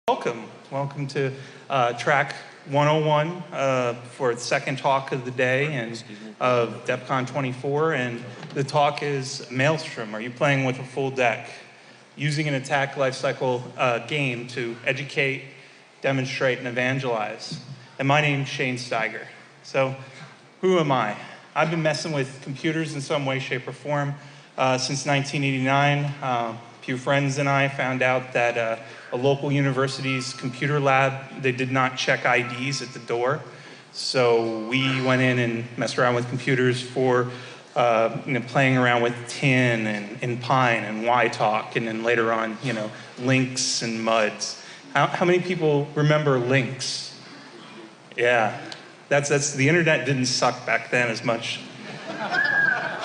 Welcome to track 101 for the second talk of the day and of DEFCON 24. And the talk is Maelstrom. Are you playing with a full deck? Using an attack lifecycle game to educate, demonstrate, and evangelize. And my name's Shane Steiger. So who am I? I've been messing with computers in some way, shape, or form since 1989. A few friends and I found out that a local university's computer lab, they did not check IDs at the door. So we went in and messed around with computers for playing around with tin and pine and YTalk, and then later on, links and muds. How many people remember links? Yeah, that's the internet didn't suck back then as much.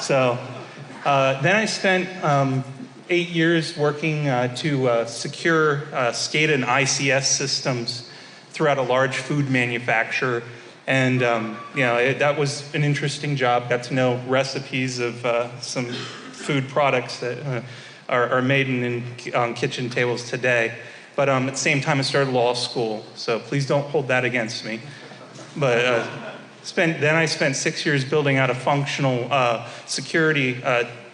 So then I spent 8 years working to secure SCADA and ICS systems throughout a large food manufacturer. And that was an interesting job. Got to know recipes of some food products that are made on kitchen tables today. But at the same time, I started law school. So please don't hold that against me. But then I spent 6 years building out a functional security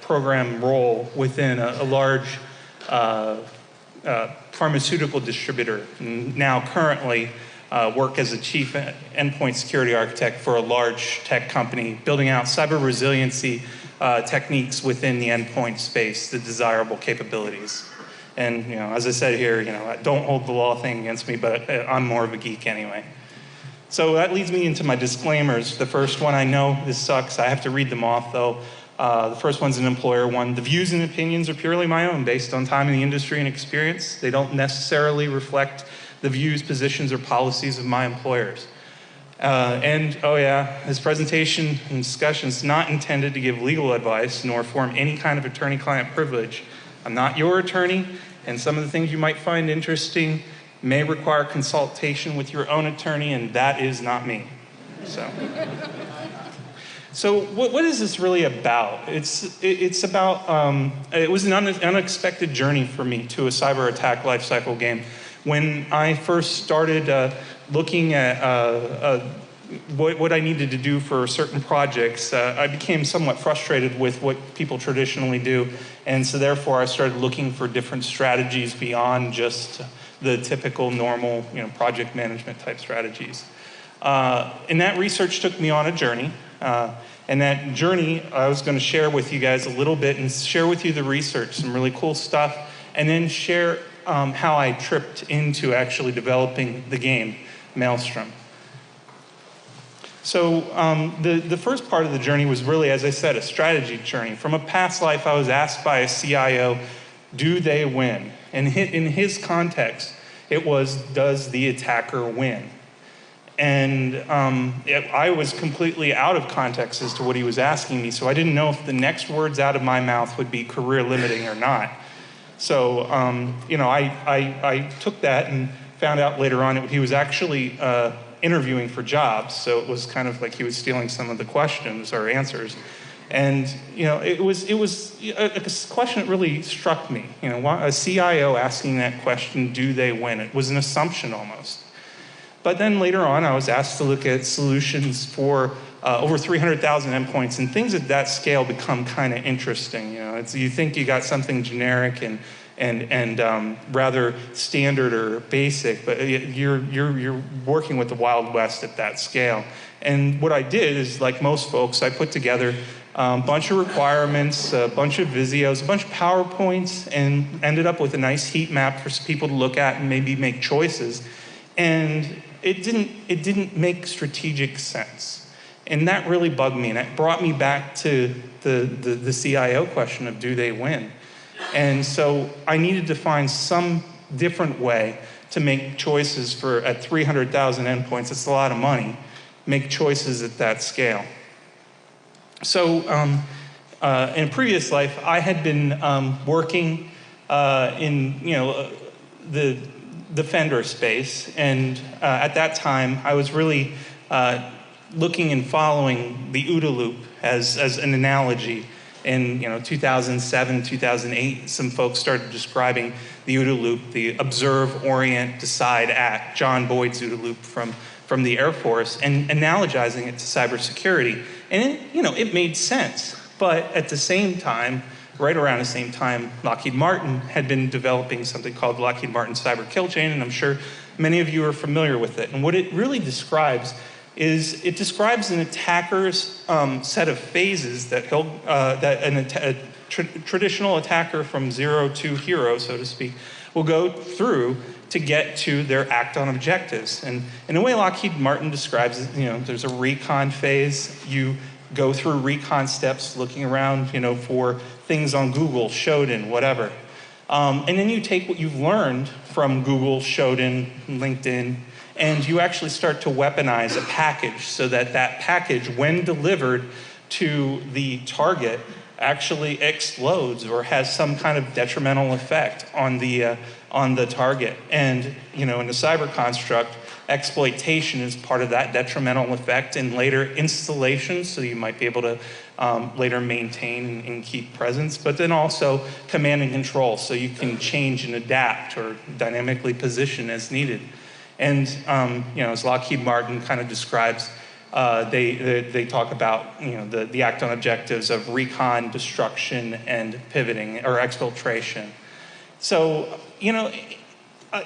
program role within a large pharmaceutical distributor. And now currently work as a chief endpoint security architect for a large tech company, building out cyber resiliency techniques within the endpoint space, the desirable capabilities. And as I said here, don't hold the law thing against me, but I'm more of a geek anyway. So that leads me into my disclaimers. The first one, I know this sucks. I have to read them off though. The first one's an employer one. The views and opinions are purely my own, based on time in the industry and experience. They don't necessarily reflect the views, positions, or policies of my employers. This presentation and discussion is not intended to give legal advice nor form any kind of attorney-client privilege. I'm not your attorney, and some of the things you might find interesting may require consultation with your own attorney, and that is not me. So what is this really about? It's about, it was an unexpected journey for me to a cyber attack lifecycle game. When I first started looking at what I needed to do for certain projects, I became somewhat frustrated with what people traditionally do. And so therefore I started looking for different strategies beyond just the typical normal project management type strategies. And that research took me on a journey. And that journey, I was going to share with you guys a little bit and share with you the research, some really cool stuff, and then share how I tripped into actually developing the game, Maelstrom. So the first part of the journey was really, as I said, a strategy journey. From a past life, I was asked by a CIO, do they win? And in his context, it was, does the attacker win? And I was completely out of context as to what he was asking me, so I didn't know if the next words out of my mouth would be career limiting or not. So, I took that and found out later on that he was actually interviewing for jobs, so it was kind of like he was stealing some of the questions or answers. And, it was a question that really struck me. A CIO asking that question, do they win? It was an assumption almost. But then later on, I was asked to look at solutions for over 300,000 endpoints, and things at that scale become kind of interesting. You think you got something generic and rather standard or basic, but you're working with the Wild West at that scale. And what I did is, like most folks, I put together a bunch of requirements, a bunch of Visios, a bunch of PowerPoints, and ended up with a nice heat map for people to look at and maybe make choices. And it didn't make strategic sense. And that really bugged me, and it brought me back to the CIO question of, do they win? And so I needed to find some different way to make choices at 300,000 endpoints. It's a lot of money. Make choices at that scale. So in a previous life, I had been working in the Defender space, and at that time I was really looking and following the OODA loop as an analogy in 2007, 2008, some folks started describing the OODA loop, the observe, orient, decide, act, John Boyd's OODA loop from the Air Force, and analogizing it to cybersecurity. And it made sense. But at the same time, right around the same time, Lockheed Martin had been developing something called Lockheed Martin Cyber Kill Chain, and I'm sure many of you are familiar with it. And what it really describes is it describes an attacker's set of phases that a traditional attacker from zero to hero, so to speak, will go through to get to their act on objectives. And in the way Lockheed Martin describes it, there's a recon phase. You go through recon steps, looking around, for things on Google, Shodan, whatever. And then you take what you've learned from Google, Shodan, LinkedIn, and you actually start to weaponize a package so that that package, when delivered to the target, actually explodes or has some kind of detrimental effect on the target. And in the cyber construct, exploitation is part of that detrimental effect in later installations, so you might be able to later maintain and keep presence, but then also command and control, so you can change and adapt or dynamically position as needed. And as Lockheed Martin kind of describes, they talk about the act on objectives of recon, destruction, and pivoting or exfiltration. So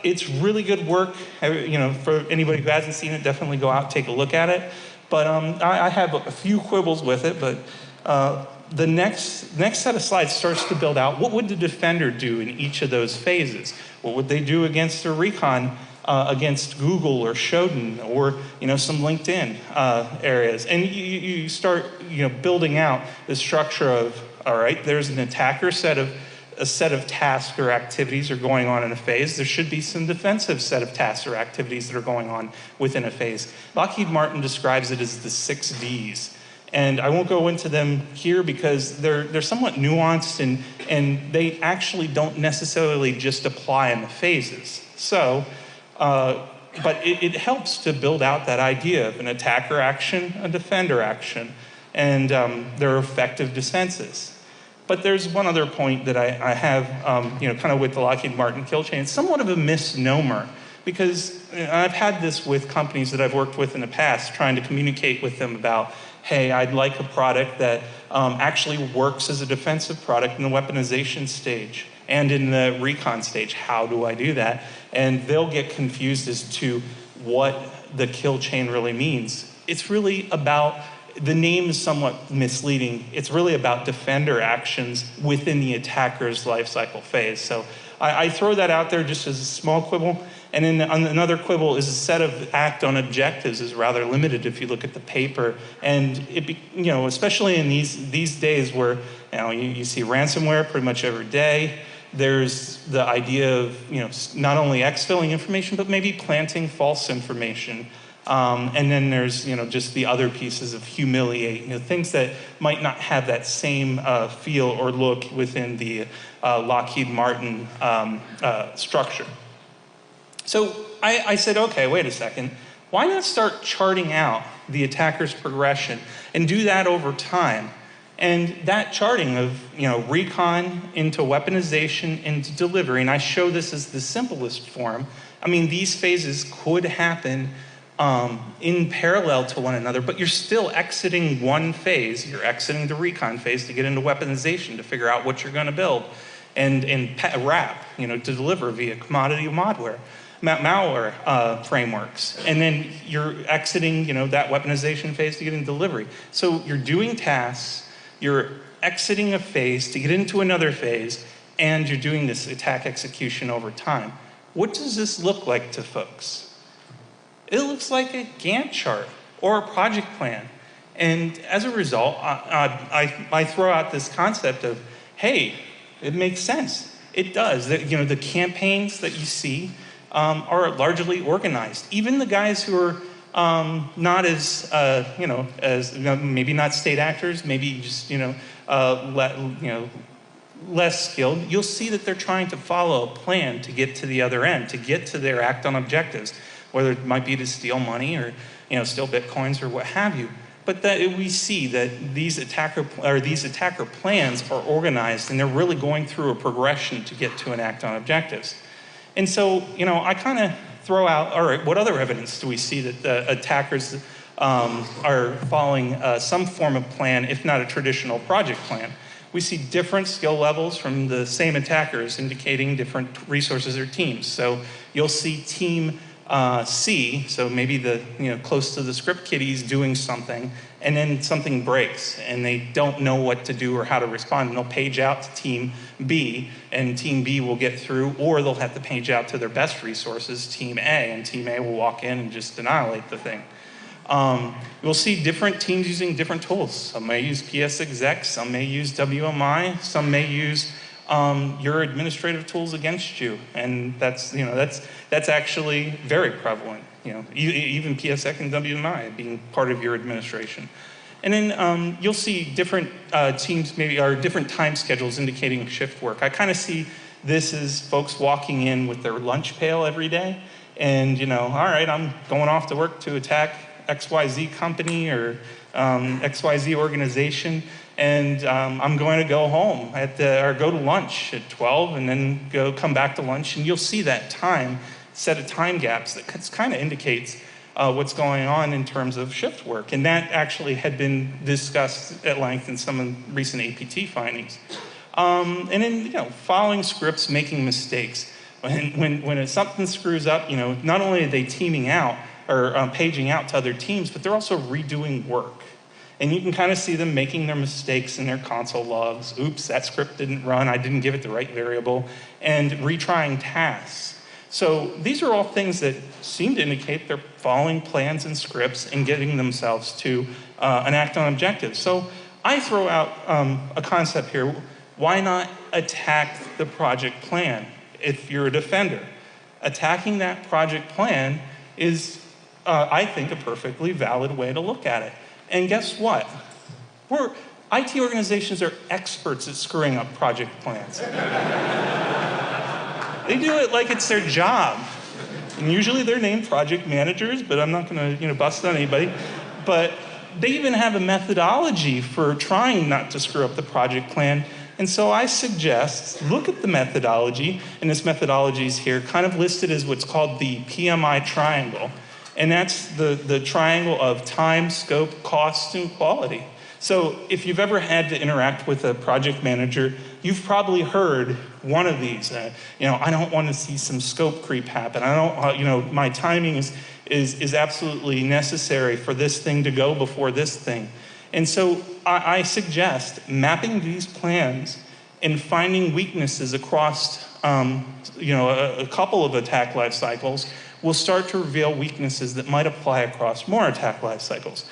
it's really good work. For anybody who hasn't seen it, definitely go out and take a look at it. But I have a few quibbles with it. But the next set of slides starts to build out what would the defender do in each of those phases. What would they do against a recon? Against Google or Shodan or some LinkedIn areas, and you start building out the structure of, all right, there's an attacker set of tasks or activities are going on in a phase. There should be some defensive set of tasks or activities that are going on within a phase. Lockheed Martin describes it as the 6 Ds. And I won't go into them here because they're somewhat nuanced and they actually don't necessarily just apply in the phases. So. But it helps to build out that idea of an attacker action, a defender action, and their effective defenses. But there's one other point that I have, kind of with the Lockheed Martin kill chain. It's somewhat of a misnomer because I've had this with companies that I've worked with in the past, trying to communicate with them about, hey, I'd like a product that actually works as a defensive product in the weaponization stage and in the recon stage. How do I do that? And they'll get confused as to what the kill chain really means. It's really about, the name is somewhat misleading. It's really about defender actions within the attacker's lifecycle phase. So I throw that out there just as a small quibble. And then another quibble is a set of act on objectives is rather limited if you look at the paper. And especially in these days where you see ransomware pretty much every day. There's the idea of not only exfilling information, but maybe planting false information. And then there's just the other pieces of humiliate, things that might not have that same feel or look within the Lockheed Martin structure. So I said, okay, wait a second. Why not start charting out the attacker's progression and do that over time? And that charting of recon into weaponization into delivery, and I show this as the simplest form. I mean, these phases could happen in parallel to one another, but you're still exiting one phase. You're exiting the recon phase to get into weaponization to figure out what you're going to build, and wrap, to deliver via commodity malware frameworks. And then you're exiting, that weaponization phase to get into delivery. So you're doing tasks. You're exiting a phase to get into another phase, and you're doing this attack execution over time. What does this look like to folks? It looks like a Gantt chart or a project plan. And as a result, I throw out this concept of, hey, it makes sense. It does. The campaigns that you see are largely organized. Even the guys who are not as maybe not state actors, maybe just less skilled. You'll see that they're trying to follow a plan to get to the other end, to get to their act on objectives, whether it might be to steal money or steal bitcoins or what have you. but that we see that these attacker plans are organized and they're really going through a progression to get to and act on objectives. And so, I kind of throw out, all right, what other evidence do we see that the attackers are following some form of plan, if not a traditional project plan? We see different skill levels from the same attackers indicating different resources or teams. So you'll see team C, so maybe the close to the script kiddies doing something, and then something breaks and they don't know what to do or how to respond, and they'll page out to team B, and team B will get through, or they'll have to page out to their best resources, team A, and team A will walk in and just annihilate the thing. We'll see different teams using different tools. Some may use PS exec, some may use WMI, some may use your administrative tools against you, and that's actually very prevalent. Even PSEC and WMI being part of your administration. And then you'll see different teams or different time schedules indicating shift work. I kind of see this as folks walking in with their lunch pail every day, and all right, I'm going off to work to attack XYZ company or XYZ organization, and I'm going to go home or go to lunch at 12 and then come back to lunch, and you'll see that set of time gaps that kind of indicates what's going on in terms of shift work. And that actually had been discussed at length in some of recent APT findings. And then, following scripts, making mistakes. When something screws up, not only are they teaming out, or paging out to other teams, but they're also redoing work. And you can kind of see them making their mistakes in their console logs. Oops, that script didn't run, I didn't give it the right variable, and retrying tasks. So these are all things that seem to indicate they're following plans and scripts and getting themselves to an act on objectives. So I throw out a concept here. Why not attack the project plan if you're a defender? Attacking that project plan is I think, a perfectly valid way to look at it. And guess what? IT organizations are experts at screwing up project plans. They do it like it's their job. And usually they're named project managers, but I'm not going to bust on anybody. But they even have a methodology for trying not to screw up the project plan. And so I suggest, look at the methodology, and this methodology is here, kind of listed as what's called the PMI triangle. And that's the triangle of time, scope, cost, and quality. So if you've ever had to interact with a project manager, you've probably heard one of these. I don't want to see some scope creep happen. I don't, my timing is absolutely necessary for this thing to go before this thing. And so I suggest mapping these plans and finding weaknesses across, a couple of attack life cycles will start to reveal weaknesses that might apply across more attack life cycles.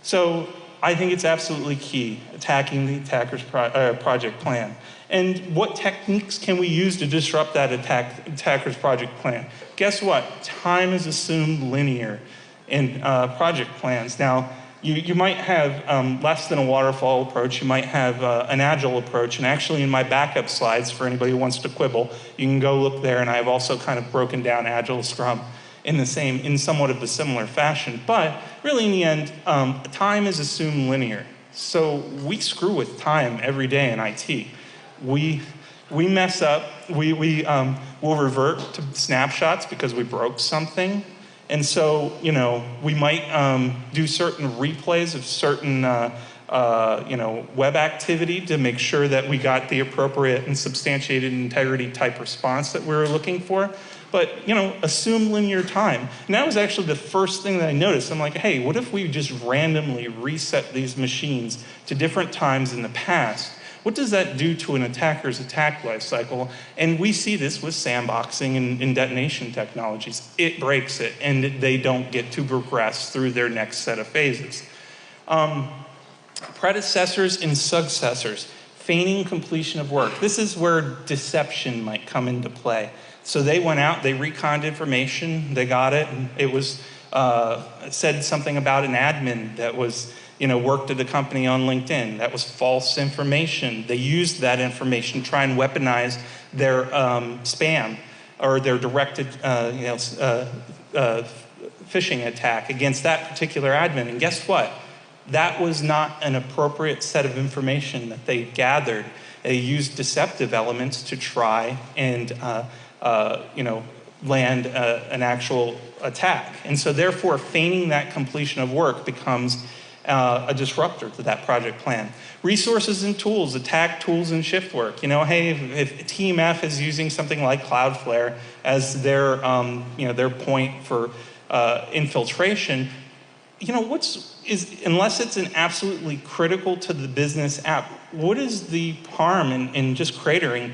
So I think it's absolutely key, attacking the attacker's project plan. And what techniques can we use to disrupt that attacker's project plan? Guess what? Time is assumed linear in project plans. Now, you might have less than a waterfall approach. You might have an agile approach. And actually, in my backup slides, for anybody who wants to quibble, you can go look there. And I've also kind of broken down agile Scrum in somewhat of a similar fashion. But really, in the end, time is assumed linear. So we screw with time every day in IT. We mess up. We'll revert to snapshots because we broke something. And so, we might do certain replays of certain, web activity to make sure that we got the appropriate and substantiated integrity type response that we were looking for. But, assume linear time. And that was actually the first thing that I noticed. I'm like, hey, what if we just randomly reset these machines to different times in the past? What does that do to an attacker's attack lifecycle? And we see this with sandboxing and detonation technologies. It breaks it, and they don't get to progress through their next set of phases. Predecessors and successors, feigning completion of work. This is where deception might come into play. So they went out, they reconned information, they got it, and it was said something about an admin that was worked at the company on LinkedIn. That was false information. They used that information to try and weaponize their spam or their directed phishing attack against that particular admin. And guess what? that was not an appropriate set of information that they gathered. They used deceptive elements to try and land an actual attack. And so therefore, feigning that completion of work becomes a disruptor to that project plan. Resources and tools, attack tools and shift work. Hey, if Team F is using something like Cloudflare as their point for infiltration, unless it's an absolutely critical to the business app, what is the harm in just cratering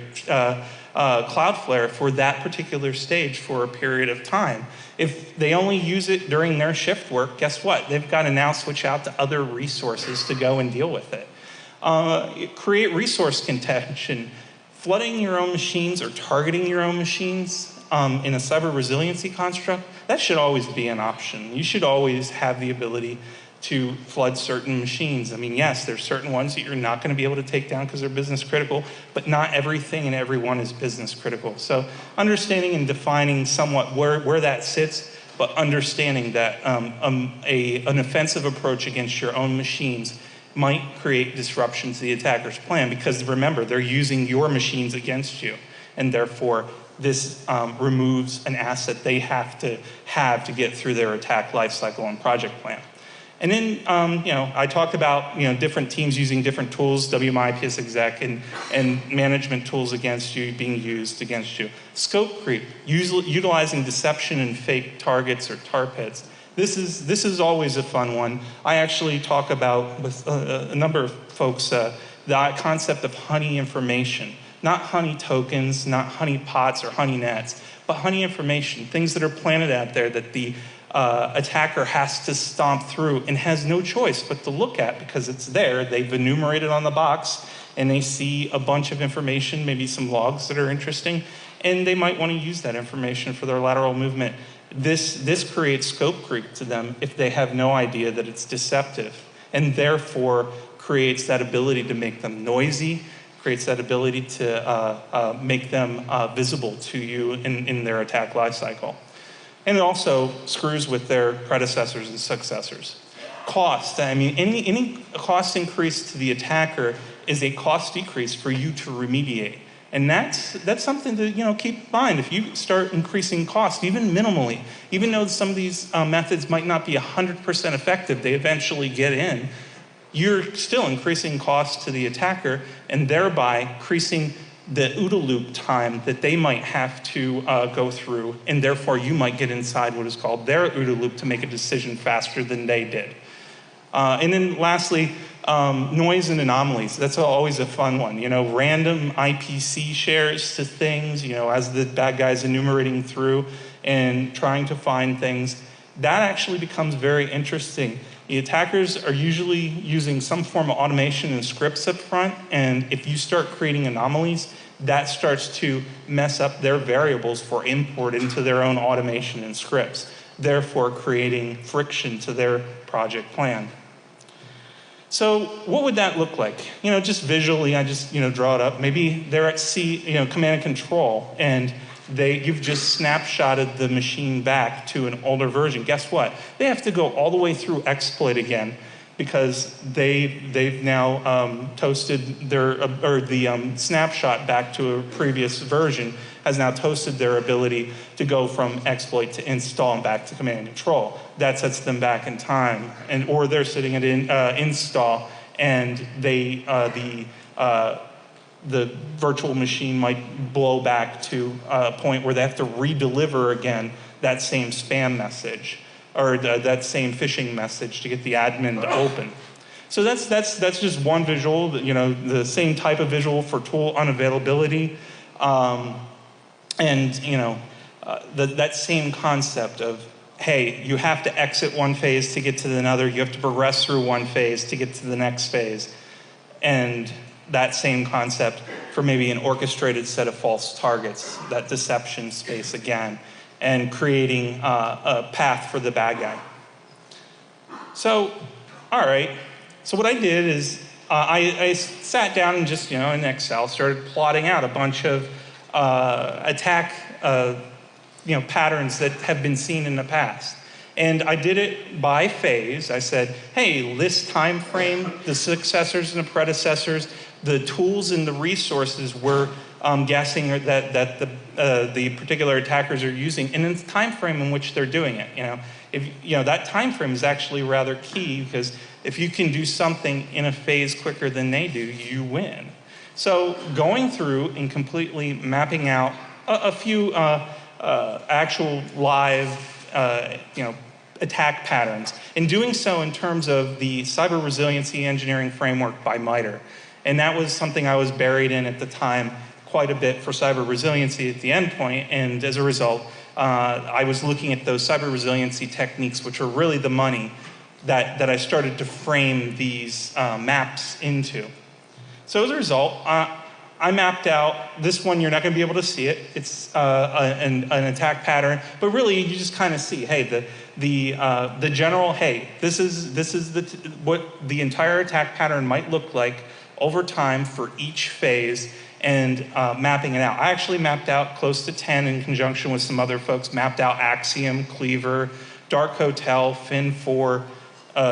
Cloudflare for that particular stage for a period of time? If they only use it during their shift work, guess what? They've got to now switch out to other resources to go and deal with it. Create resource contention. Flooding your own machines or targeting your own machines in a cyber resiliency construct, that should always be an option. You should always have the ability to flood certain machines. I mean, yes, there's certain ones that you're not going to be able to take down because they're business critical, but not everything and everyone is business critical. So understanding and defining somewhat where that sits, but understanding that an offensive approach against your own machines might create disruption to the attacker's plan, because remember, they're using your machines against you, and therefore this removes an asset they have to get through their attack lifecycle and project plan. And then, I talked about, different teams using different tools, WMI, PSExec, and management tools being used against you. Scope creep, utilizing deception and fake targets or tar pits. This is always a fun one. I actually talk about, with a number of folks, the concept of honey information. Not honey tokens, not honey pots or honey nets, but honey information, things that are planted out there that the attacker has to stomp through and has no choice but to look at because it's there. They've enumerated on the box and they see a bunch of information, maybe some logs that are interesting, and they might want to use that information for their lateral movement. This creates scope creep to them if they have no idea that it's deceptive, and therefore creates that ability to make them noisy, creates that ability to make them visible to you in their attack lifecycle. And it also screws with their predecessors and successors. Cost, I mean, any cost increase to the attacker is a cost decrease for you to remediate. And that's something to keep in mind. If you start increasing cost, even minimally, even though some of these methods might not be 100% effective, they eventually get in, you're still increasing cost to the attacker and thereby increasing the OODA loop time that they might have to go through, and therefore you might get inside what is called their OODA loop to make a decision faster than they did. And then lastly, noise and anomalies. That's always a fun one. Random IPC shares to things, as the bad guy's enumerating through and trying to find things. That actually becomes very interesting. The attackers are usually using some form of automation and scripts up front, and if you start creating anomalies, that starts to mess up their variables for import into their own automation and scripts, therefore creating friction to their project plan. So what would that look like? Just visually, I just draw it up. Maybe they're at command and control, and you've just snapshotted the machine back to an older version. Guess what? They have to go all the way through exploit again because they've now toasted the snapshot back to a previous version has now toasted their ability to go from exploit to install and back to command and control. That sets them back in time, or they're sitting at install and the virtual machine might blow back to a point where they have to re-deliver again that same spam message or that same phishing message to get the admin to open. So that's just one visual, the same type of visual for tool unavailability. That same concept of, hey, you have to exit one phase to get to another, you have to progress through one phase to get to the next phase. And that same concept for maybe an orchestrated set of false targets, that deception space again, and creating a path for the bad guy. So, all right. So what I did is I sat down and just, in Excel, started plotting out a bunch of attack patterns that have been seen in the past. And I did it by phase. I said, hey, this time frame, the successors and the predecessors, the tools and the resources we're guessing that the particular attackers are using, and the time frame in which they're doing it. That time frame is actually rather key, because if you can do something in a phase quicker than they do, you win. So going through and completely mapping out a few actual live attack patterns, and doing so in terms of the cyber resiliency engineering framework by MITRE. And that was something I was buried in at the time quite a bit for cyber resiliency at the endpoint, and as a result, I was looking at those cyber resiliency techniques, which are really the money that I started to frame these maps into. So as a result, I mapped out this one. You're not going to be able to see it. It's an attack pattern, but really you just kind of see, hey, the general, hey, this is what the entire attack pattern might look like over time for each phase, and mapping it out. I actually mapped out close to 10 in conjunction with some other folks, mapped out Axiom, Cleaver, Dark Hotel, Fin4,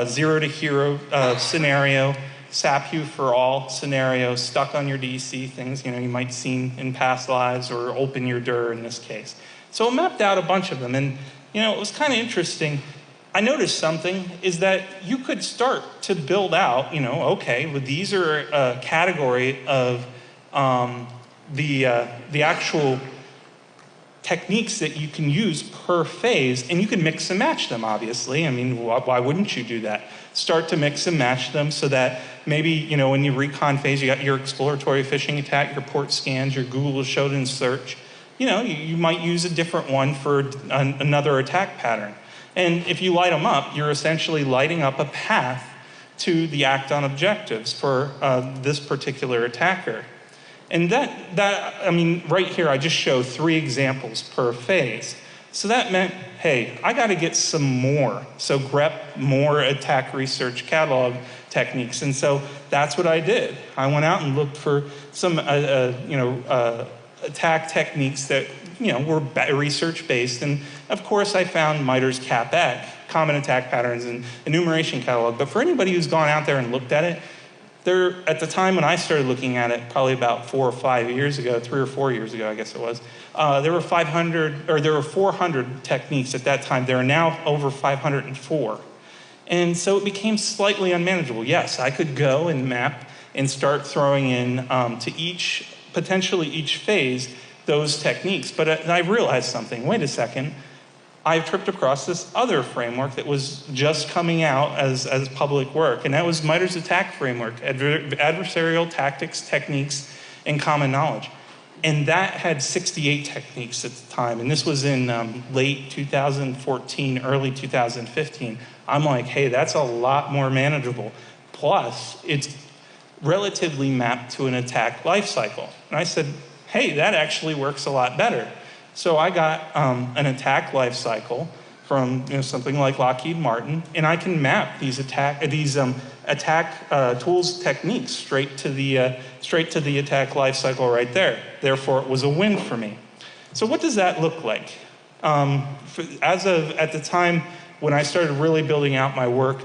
Zero to Hero scenario, SAPU for all scenario, stuck on your DC, things you might seen in past lives, or open your DIR in this case. So I mapped out a bunch of them, and it was kind of interesting. I noticed something is that you could start to build out, okay, well, these are a category of the actual techniques that you can use per phase, and you can mix and match them, obviously. I mean, why wouldn't you do that? Start to mix and match them so that maybe, when you recon phase, you got your exploratory phishing attack, your port scans, your Google showed in search. You might use a different one for another attack pattern. And if you light them up, you're essentially lighting up a path to the act on objectives for this particular attacker. And right here, I just show 3 examples per phase. So that meant, hey, I got to get some more. So grep more attack research catalog techniques. And so that's what I did. I went out and looked for some, attack techniques that, were research-based. And of course, I found MITRE's CAPEC, Common Attack Patterns and Enumeration Catalog. But for anybody who's gone out there and looked at it, at the time when I started looking at it, probably about 4 or 5 years ago, 3 or 4 years ago, I guess it was, there were 400 techniques at that time. There are now over 504. And so it became slightly unmanageable. Yes, I could go and map and start throwing in to potentially each phase, those techniques. But I realized something. Wait a second. I tripped across this other framework that was just coming out as public work, and that was MITRE's attack framework, adversarial tactics, techniques, and common knowledge. And that had 68 techniques at the time, and this was in late 2014, early 2015. I'm like, hey, that's a lot more manageable. Plus, it's relatively mapped to an attack lifecycle. And I said, hey, that actually works a lot better. So I got an attack lifecycle from something like Lockheed Martin, and I can map these attack tools techniques straight to the attack lifecycle right there. Therefore, it was a win for me. So what does that look like? At the time when I started really building out my work,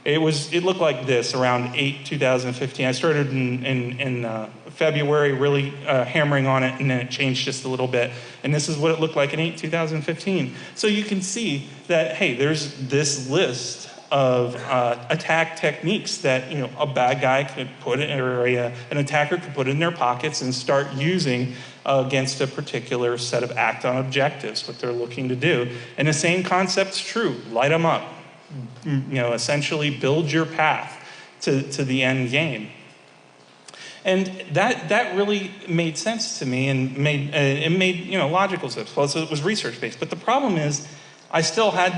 it looked like this around 2015. I started in February, really hammering on it, and then it changed just a little bit. And this is what it looked like in 2015. So you can see that, hey, there's this list of attack techniques that a bad guy could put in, or an attacker could put in their pockets and start using against a particular set of act on objectives, what they're looking to do. And the same concept's true. Light them up. Essentially build your path to the end game. And that really made sense to me, and made logical sense. Plus, it was research based. But the problem is, I still had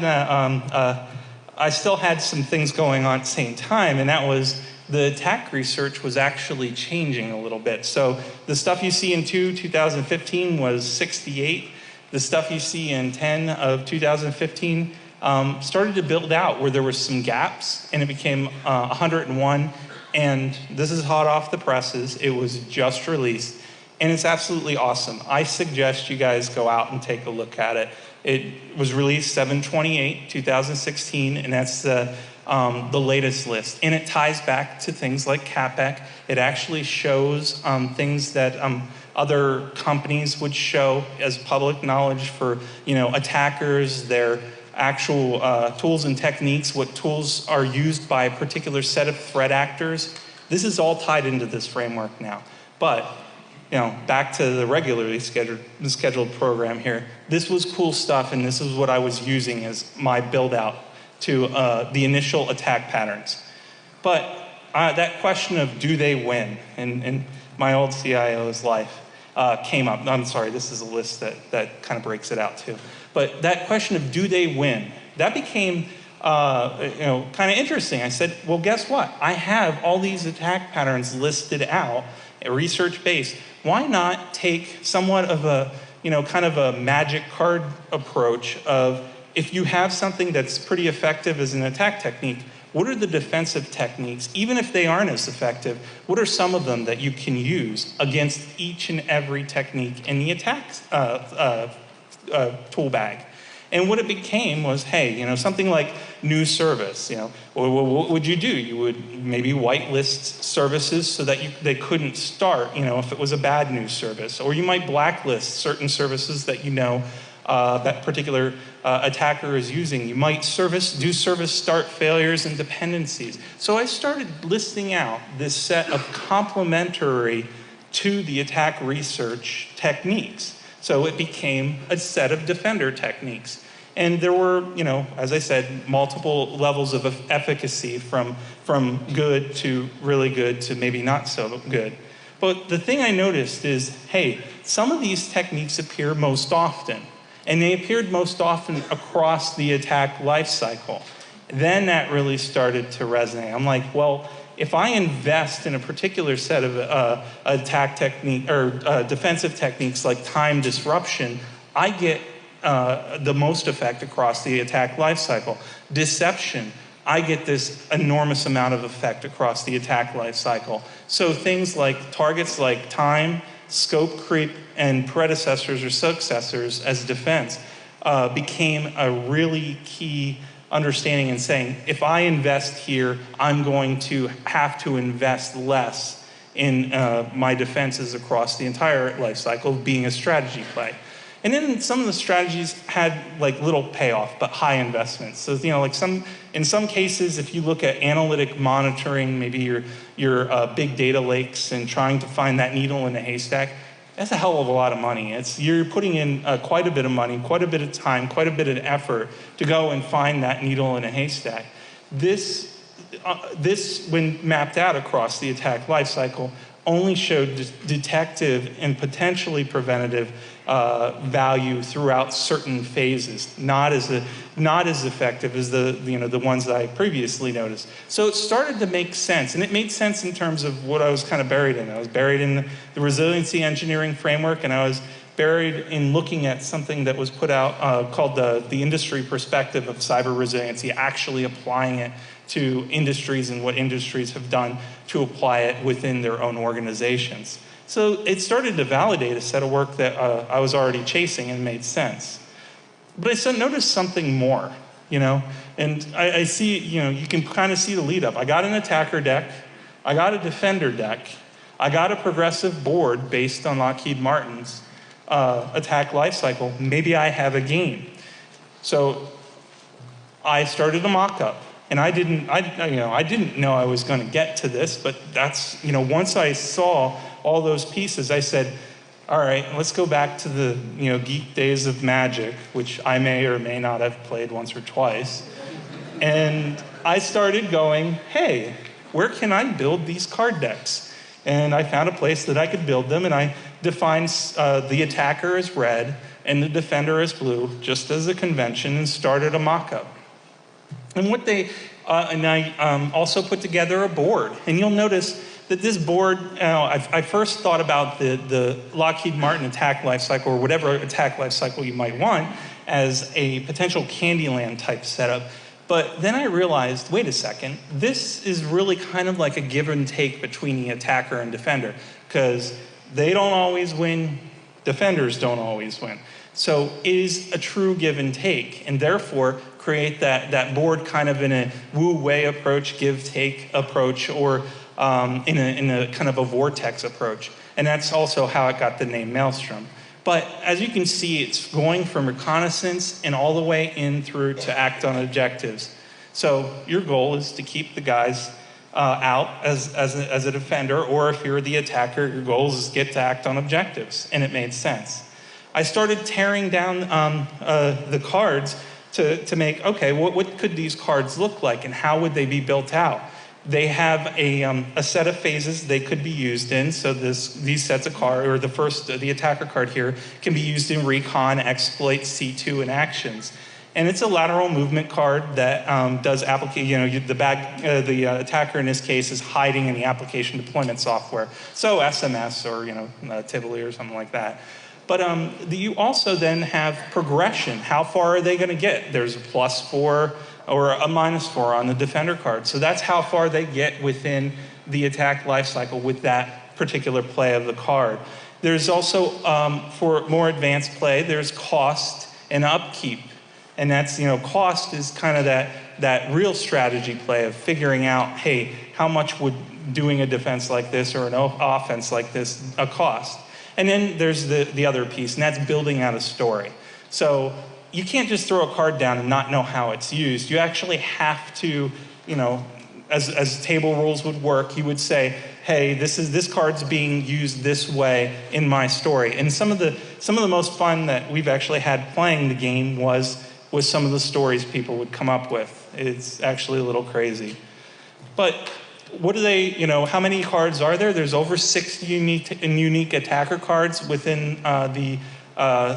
some things going on at the same time, and that was the attack research was actually changing a little bit. So the stuff you see in 2015 was 68. The stuff you see in 10 of 2015 started to build out where there were some gaps, and it became 101. And this is hot off the presses. It was just released, and it's absolutely awesome. I suggest you guys go out and take a look at it. It was released 7/28/2016, and that's the latest list. And it ties back to things like CAPEC. It actually shows things that other companies would show as public knowledge for, attackers, their actual tools and techniques, what tools are used by a particular set of threat actors. This is all tied into this framework now. But, back to the regularly scheduled program here. This was cool stuff, and this is what I was using as my build out to the initial attack patterns. But that question of do they win in my old CIO's life came up. I'm sorry, this is a list that kind of breaks it out too. But that question of do they win, that became kind of interesting. I said, well, guess what? I have all these attack patterns listed out, research-based. Why not take somewhat of a, kind of a magic card approach of, if you have something that's pretty effective as an attack technique, what are the defensive techniques? Even if they aren't as effective, what are some of them that you can use against each and every technique in the attack tool bag? And what it became was, hey, something like new service, what would you do? You would maybe whitelist services so that they couldn't start, if it was a bad news service. Or you might blacklist certain services that that particular attacker is using. You might do service start failures and dependencies. So I started listing out this set of complementary to the attack research techniques. So it became a set of defender techniques. And there were, as I said, multiple levels of efficacy from good to really good to maybe not so good. But the thing I noticed is, hey, some of these techniques appear most often. And they appeared most often across the attack lifecycle. Then that really started to resonate. I'm like, well, if I invest in a particular set of attack technique or defensive techniques like time disruption, I get the most effect across the attack lifecycle. Deception, I get this enormous amount of effect across the attack lifecycle. So things like targets like time, scope creep, and predecessors or successors as defense became a really key understanding and saying, if I invest here, I'm going to have to invest less in my defenses across the entire life cycle, being a strategy play. And then some of the strategies had like little payoff, but high investments. So, in some cases, if you look at analytic monitoring, maybe your big data lakes and trying to find that needle in a haystack, that's a hell of a lot of money. You're putting in quite a bit of money, quite a bit of time, quite a bit of effort to go and find that needle in a haystack. This, when mapped out across the attack lifecycle, only showed detective and potentially preventative value throughout certain phases, not as effective as the ones that I previously noticed. So it started to make sense, and it made sense in terms of what I was kind of buried in. I was buried in the resiliency engineering framework, and I was buried in looking at something that was put out called the industry perspective of cyber resiliency, actually applying it to industries and what industries have done to apply it within their own organizations. So it started to validate a set of work that I was already chasing and made sense. But I noticed something more, and I see, you can kind of see the lead up. I got an attacker deck, I got a defender deck, I got a progressive board based on Lockheed Martin's attack lifecycle. Maybe I have a game. So I started a mock-up. And I didn't know I was going to get to this, but that's, once I saw all those pieces, I said, all right, let's go back to the, geek days of Magic, which I may or may not have played once or twice. And I started going, hey, where can I build these card decks? And I found a place that I could build them, and I defined the attacker as red and the defender as blue, just as a convention, and started a mock-up. And and I also put together a board. And you'll notice that this board, I first thought about the Lockheed Martin attack lifecycle, or whatever attack lifecycle you might want, as a potential Candyland type setup. But then I realized, wait a second, this is really kind of like a give and take between the attacker and defender, because they don't always win, defenders don't always win. So is a true give and take, and therefore create that board kind of in a wu-wei approach, give-take approach, or in a kind of a vortex approach. And that's also how it got the name Maelstrom. But as you can see, it's going from reconnaissance and all the way in through to act on objectives. So your goal is to keep the guys out as a defender, or if you're the attacker, your goal is to get to act on objectives, and it made sense. I started tearing down the cards to make, okay, what could these cards look like, and how would they be built out? They have a set of phases they could be used in. So these sets of cards, or the attacker card here, can be used in recon, exploit, C2, and actions. And it's a lateral movement card that does application. The attacker in this case is hiding in the application deployment software. So SMS or Tivoli or something like that. But you also then have progression. How far are they going to get? There's a +4 or a -4 on the defender card. So that's how far they get within the attack lifecycle with that particular play of the card. There's also, for more advanced play, there's cost and upkeep. And that's, cost is kind of that real strategy play of figuring out, hey, how much would doing a defense like this or an offense like this cost? And then there's the other piece, and that's building out a story. So you can't just throw a card down and not know how it's used. You actually have to, as table rules would work, you would say, hey, this card's being used this way in my story. And some of the most fun that we've actually had playing the game was some of the stories people would come up with. It's actually a little crazy. But what do they, how many cards are there? There's over 60 unique attacker cards within the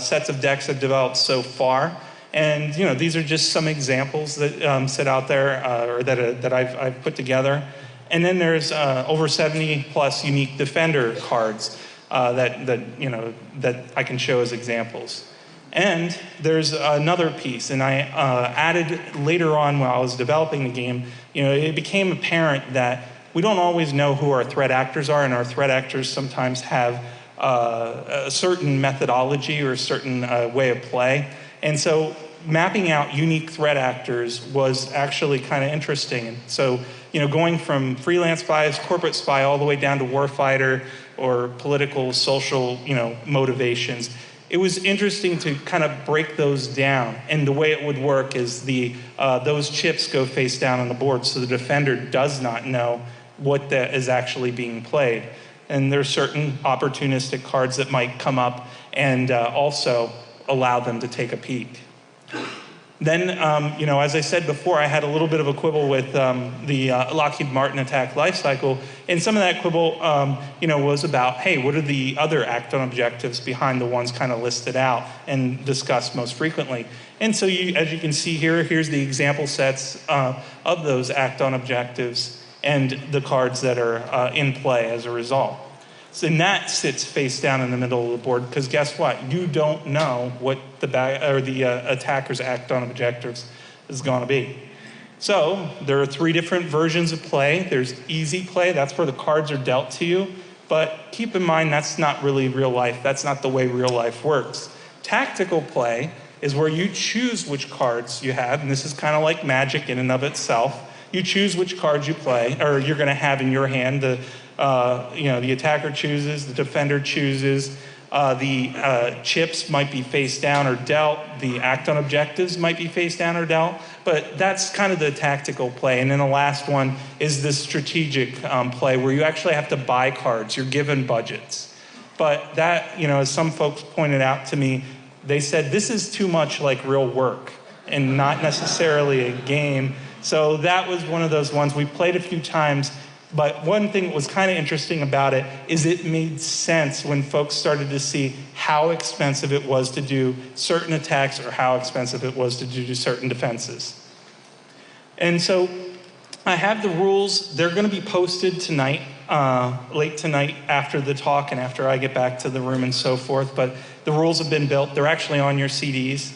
sets of decks I've developed so far. And these are just some examples that sit out there or that I've put together. And then there's over 70 plus unique defender cards that I can show as examples. And there's another piece, and I added later on while I was developing the game, it became apparent that we don't always know who our threat actors are, and our threat actors sometimes have a certain methodology or a certain way of play. And so mapping out unique threat actors was actually kind of interesting. And so, going from freelance spies, corporate spy, all the way down to warfighter or political, social, motivations, it was interesting to kind of break those down. And the way it would work is those chips go face down on the board, so the defender does not know what that is actually being played. And there's certain opportunistic cards that might come up and also allow them to take a peek. Then, as I said before, I had a little bit of a quibble with the Lockheed Martin attack lifecycle, and some of that quibble, was about, hey, what are the other act-on objectives behind the ones kind of listed out and discussed most frequently? And so, as you can see here, here's the example sets of those act-on objectives and the cards that are in play as a result. So, and that sits face down in the middle of the board, because guess what? You don't know what the attacker's act-on objectives is going to be. So there are 3 different versions of play. There's easy play. That's where the cards are dealt to you. But keep in mind, that's not really real life. That's not the way real life works. Tactical play is where you choose which cards you have, and this is kind of like magic in and of itself. You choose which cards you play, or you're going to have in your hand. The attacker chooses, the defender chooses, the chips might be face down or dealt, the act-on objectives might be face down or dealt, but that's kind of the tactical play. And then the last one is the strategic play, where you actually have to buy cards, you're given budgets. But that, as some folks pointed out to me, they said this is too much like real work and not necessarily a game. So that was one of those ones we played a few times. But one thing that was kind of interesting about it is it made sense when folks started to see how expensive it was to do certain attacks or how expensive it was to do certain defenses. And so I have the rules. They're going to be posted tonight, late tonight after the talk and after I get back to the room and so forth. But the rules have been built. They're actually on your CDs.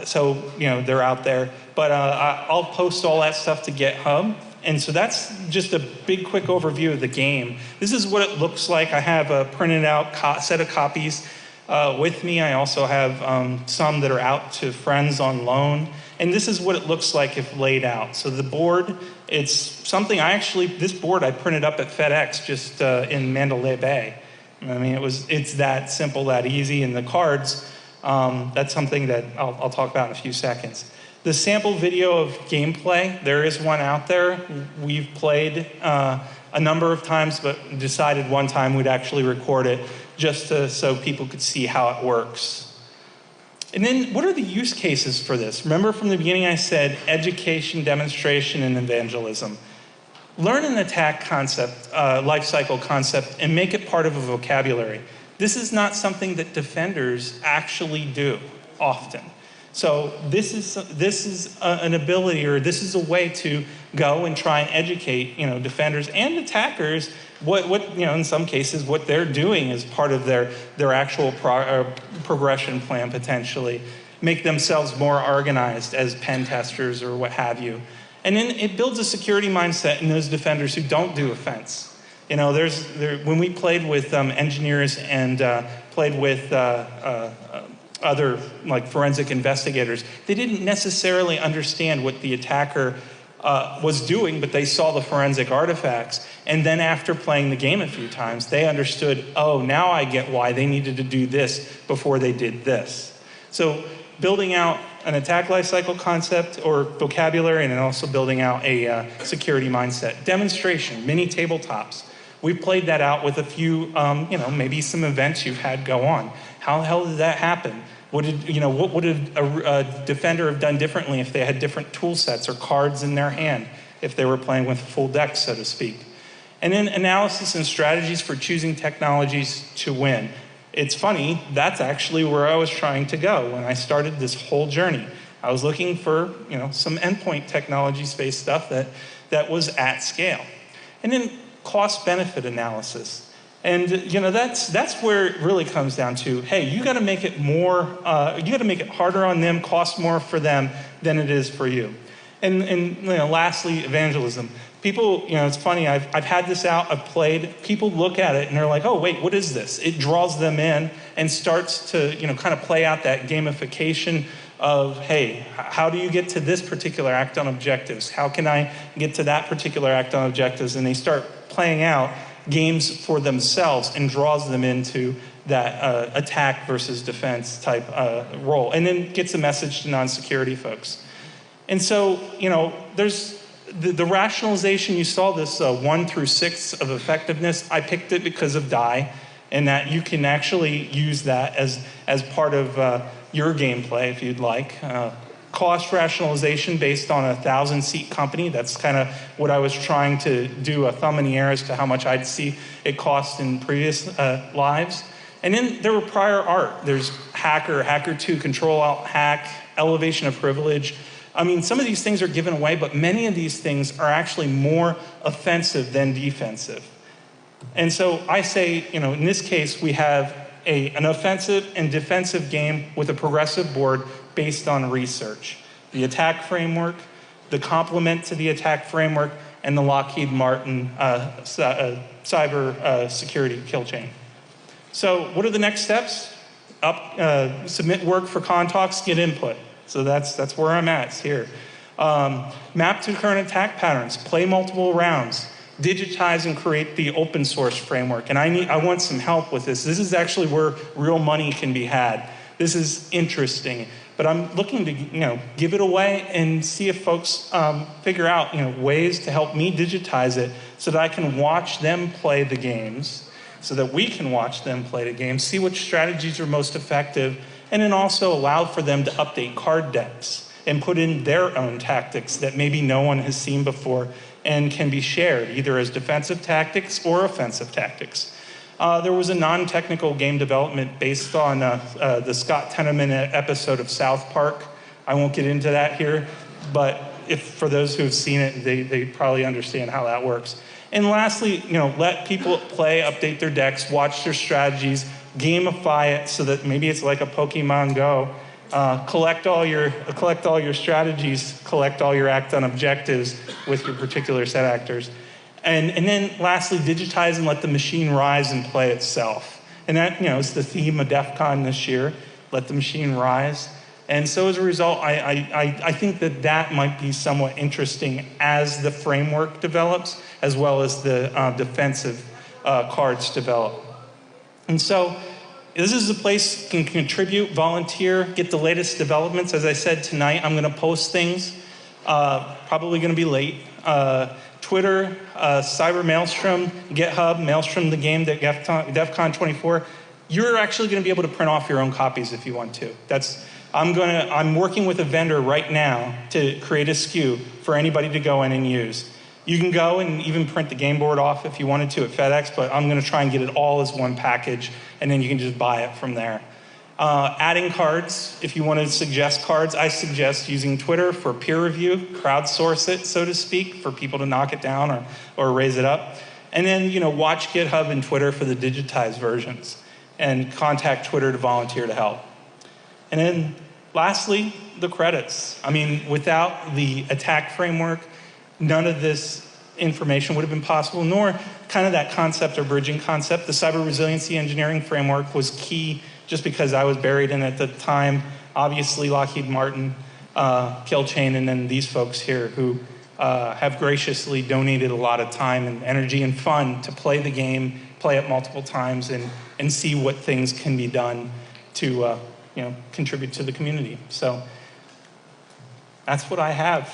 So, they're out there. But I'll post all that stuff to GitHub. And so that's just a big, quick overview of the game. This is what it looks like. I have a printed out set of copies with me. I also have some that are out to friends on loan. And this is what it looks like if laid out. So the board, it's something this board I printed up at FedEx just in Mandalay Bay. I mean, it's that simple, that easy. And the cards, that's something that I'll talk about in a few seconds. The sample video of gameplay, there is one out there. We've played a number of times, but decided one time we'd actually record it just so people could see how it works. And then what are the use cases for this? Remember from the beginning I said education, demonstration, and evangelism. Learn an attack concept, life cycle concept, and make it part of a vocabulary. This is not something that defenders actually do often. So this is an ability, or this is a way to go and try and educate, defenders and attackers what in some cases what they're doing is part of their actual progression plan potentially. Make themselves more organized as pen testers or what have you. And then it builds a security mindset in those defenders who don't do offense. When we played with engineers and played with other like forensic investigators, they didn't necessarily understand what the attacker was doing, but they saw the forensic artifacts. And then after playing the game a few times, they understood, oh, now I get why they needed to do this before they did this. So building out an attack lifecycle concept or vocabulary, and then also building out a security mindset. Demonstration, mini tabletops. We've played that out with a few, maybe some events you've had go on. How the hell did that happen? What would a defender have done differently if they had different tool sets or cards in their hand, if they were playing with a full deck, so to speak? And then analysis and strategies for choosing technologies to win. It's funny, that's actually where I was trying to go when I started this whole journey. I was looking for, some endpoint technology-based stuff that was at scale. And then cost-benefit analysis. And that's where it really comes down to, hey, you got to make it more, you got to make it harder on them, cost more for them than it is for you. And lastly, evangelism. People, it's funny, I've had this out, I've played, people look at it and they're like, oh, wait, what is this? It draws them in and starts to, kind of play out that gamification of, hey, how do you get to this particular act on objectives? How can I get to that particular act on objectives? And they start playing out games for themselves and draws them into that attack versus defense type role, and then gets a message to non-security folks. And so, there's the rationalization. You saw this 1 through 6 of effectiveness. I picked it because of DIE, and that you can actually use that as part of your gameplay if you'd like. Cost rationalization based on a 1,000-seat company. That's kind of what I was trying to do, a thumb in the air as to how much I'd see it cost in previous lives. And then there were prior art. There's Hacker, Hacker 2, Control Alt Hack, Elevation of Privilege. I mean, some of these things are given away, but many of these things are actually more offensive than defensive. And so I say, in this case, we have an offensive and defensive game with a progressive board based on research. The attack framework, the complement to the attack framework, and the Lockheed Martin cyber security kill chain. So what are the next steps? Submit work for Contalks, get input. So that's where I'm at here. Map to current attack patterns, play multiple rounds, digitize and create the open source framework. And I want some help with this. This is actually where real money can be had. This is interesting. But I'm looking to, give it away and see if folks figure out, ways to help me digitize it so that I can watch them play the games, so that we can watch them play the games, see which strategies are most effective, and then also allow for them to update card decks and put in their own tactics that maybe no one has seen before and can be shared either as defensive tactics or offensive tactics. There was a non-technical game development based on the Scott Tenorman episode of South Park. I won't get into that here, but for those who have seen it, they probably understand how that works. And lastly, let people play, update their decks, watch their strategies, gamify it so that maybe it's like a Pokemon Go. Collect all your strategies, collect all your act on objectives with your particular set actors. And then lastly, digitize and let the machine rise and play itself. And that, is the theme of DEF CON this year, let the machine rise. And so as a result, I think that might be somewhat interesting as the framework develops, as well as the defensive cards develop. And so this is a place you can contribute, volunteer, get the latest developments. As I said tonight, I'm going to post things, probably going to be late. Twitter, Cyber Maelstrom, GitHub, Maelstrom the game, DEF CON 24. You're actually going to be able to print off your own copies if you want to. I'm working with a vendor right now to create a SKU for anybody to go in and use. You can go and even print the game board off if you wanted to at FedEx, but I'm going to try and get it all as one package, and then you can just buy it from there. Adding cards, if you want to suggest cards, I suggest using Twitter for peer review, crowdsource it, so to speak, for people to knock it down or raise it up. And then, watch GitHub and Twitter for the digitized versions, and contact Twitter to volunteer to help. And then, lastly, the credits. I mean, without the attack framework, none of this information would have been possible, nor kind of that concept or bridging concept. The cyber resiliency engineering framework was key just because I was buried in it at the time. Obviously, Lockheed Martin, Killchain, and then these folks here who have graciously donated a lot of time and energy and fun to play the game, play it multiple times, and see what things can be done to contribute to the community. So that's what I have.